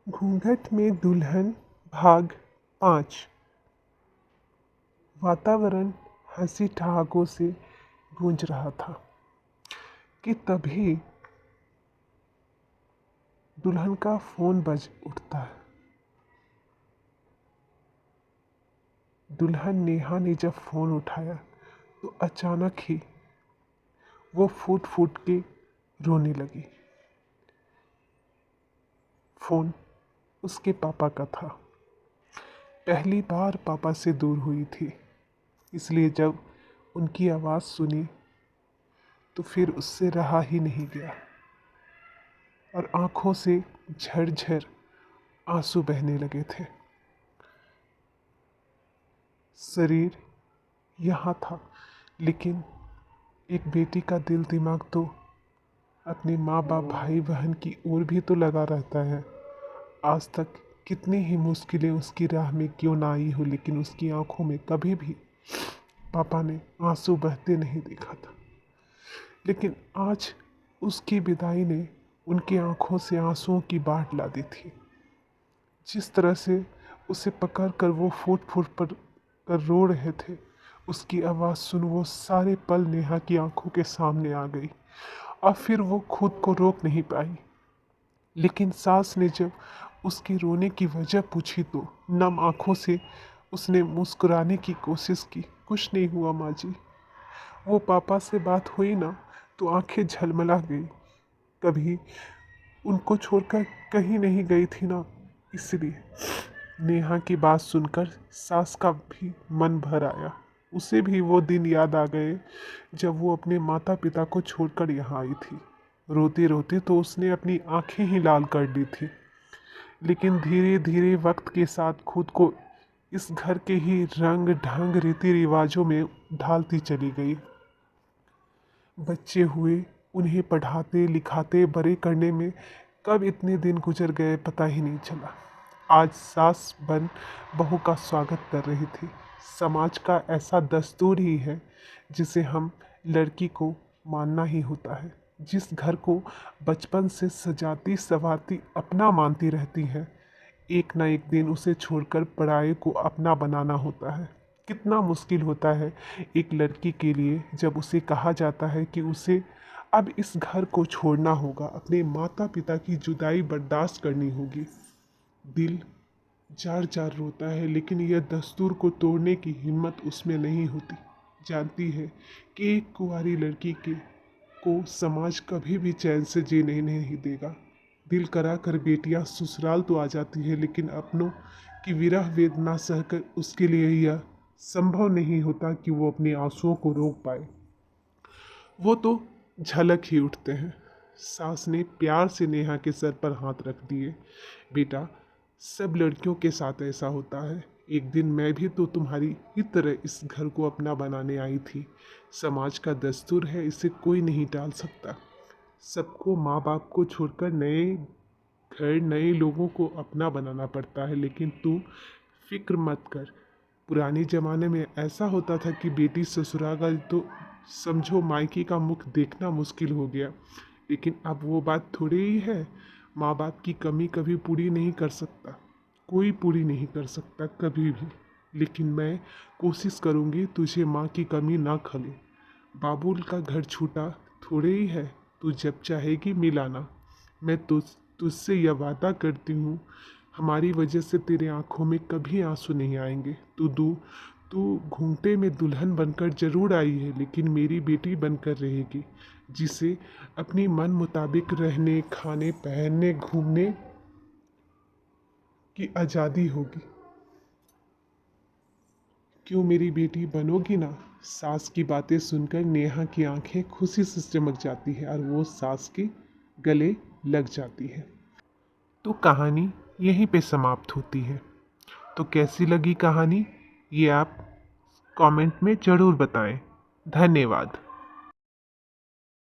घूंघट में दुल्हन भाग 5। वातावरण हंसी ठहाकों से गूंज रहा था कि तभी दुल्हन का फोन बज उठता है। दुल्हन नेहा ने जब फोन उठाया तो अचानक ही वो फूट फूट के रोने लगी। फोन उसके पापा का था। पहली बार पापा से दूर हुई थी, इसलिए जब उनकी आवाज़ सुनी तो फिर उससे रहा ही नहीं गया और आंखों से झरझर आंसू बहने लगे थे। शरीर यहाँ था, लेकिन एक बेटी का दिल दिमाग तो अपने माँ बाप भाई बहन की ओर भी तो लगा रहता है। आज तक कितनी ही मुश्किलें उसकी राह में क्यों ना आई हो, लेकिन उसकी आंखों में कभी भी पापा ने आंसू बहते नहीं देखा था। लेकिन आज उसकी विदाई ने उनकी आंखों से आंसुओं की बाढ़ ला दी थी। जिस तरह से उसे पकड़ कर वो फुट फुट पर कर रो रहे थे, उसकी आवाज़ सुन वो सारे पल नेहा की आंखों के सामने आ गई और फिर वो खुद को रोक नहीं पाई। लेकिन सास ने जब उसके रोने की वजह पूछी तो नम आंखों से उसने मुस्कुराने की कोशिश की। कुछ नहीं हुआ माँ जी, वो पापा से बात हुई ना तो आंखें झलमला गई। कभी उनको छोड़कर कहीं नहीं गई थी ना, इसलिए। नेहा की बात सुनकर सास का भी मन भर आया। उसे भी वो दिन याद आ गए जब वो अपने माता पिता को छोड़कर यहाँ आई थी। रोते रोते तो उसने अपनी आंखें ही लाल कर दी थी, लेकिन धीरे धीरे वक्त के साथ खुद को इस घर के ही रंग ढंग रीति रिवाजों में ढालती चली गई। बच्चे हुए, उन्हें पढ़ाते लिखाते बड़े करने में कब इतने दिन गुजर गए पता ही नहीं चला। आज सास बन बहू का स्वागत कर रही थी। समाज का ऐसा दस्तूर ही है जिसे हम लड़की को मानना ही होता है। जिस घर को बचपन से सजाती संवारती अपना मानती रहती है, एक ना एक दिन उसे छोड़कर पराये को अपना बनाना होता है। कितना मुश्किल होता है एक लड़की के लिए जब उसे कहा जाता है कि उसे अब इस घर को छोड़ना होगा, अपने माता पिता की जुदाई बर्दाश्त करनी होगी। दिल जार जार रोता है, लेकिन यह दस्तूर को तोड़ने की हिम्मत उसमें नहीं होती। जानती है कि एक कुंवारी लड़की को समाज कभी भी चैन से जीने नहीं देगा। दिल करा कर बेटियां ससुराल तो आ जाती है, लेकिन अपनों की विरह वेदना सहकर उसके लिए यह संभव नहीं होता कि वो अपने आंसुओं को रोक पाए। वो तो झलक ही उठते हैं। सास ने प्यार से नेहा के सर पर हाथ रख दिए। बेटा, सब लड़कियों के साथ ऐसा होता है। एक दिन मैं भी तो तुम्हारी ही तरह इस घर को अपना बनाने आई थी। समाज का दस्तूर है, इसे कोई नहीं टाल सकता। सबको माँ बाप को छोड़कर नए घर नए लोगों को अपना बनाना पड़ता है। लेकिन तू फिक्र मत कर। पुराने ज़माने में ऐसा होता था कि बेटी ससुराल गई तो समझो मायके का मुख देखना मुश्किल हो गया। लेकिन अब वो बात थोड़ी ही है। माँ बाप की कमी कभी पूरी नहीं कर सकता, कोई पूरी नहीं कर सकता कभी भी। लेकिन मैं कोशिश करूँगी तुझे माँ की कमी ना खले। बाबुल का घर छूटा थोड़े ही है, तू जब चाहेगी मिल आना। मैं तुझसे यह वादा करती हूँ, हमारी वजह से तेरे आंखों में कभी आंसू नहीं आएंगे। तू घूंघटे में दुल्हन बनकर जरूर आई है, लेकिन मेरी बेटी बनकर रहेगी, जिसे अपनी मन मुताबिक रहने खाने पहनने घूमने की आज़ादी होगी। क्यों मेरी बेटी बनोगी ना? सास की बातें सुनकर नेहा की आंखें खुशी से चमक जाती है और वो सास के गले लग जाती है। तो कहानी यहीं पे समाप्त होती है। तो कैसी लगी कहानी, ये आप कमेंट में ज़रूर बताएं। धन्यवाद।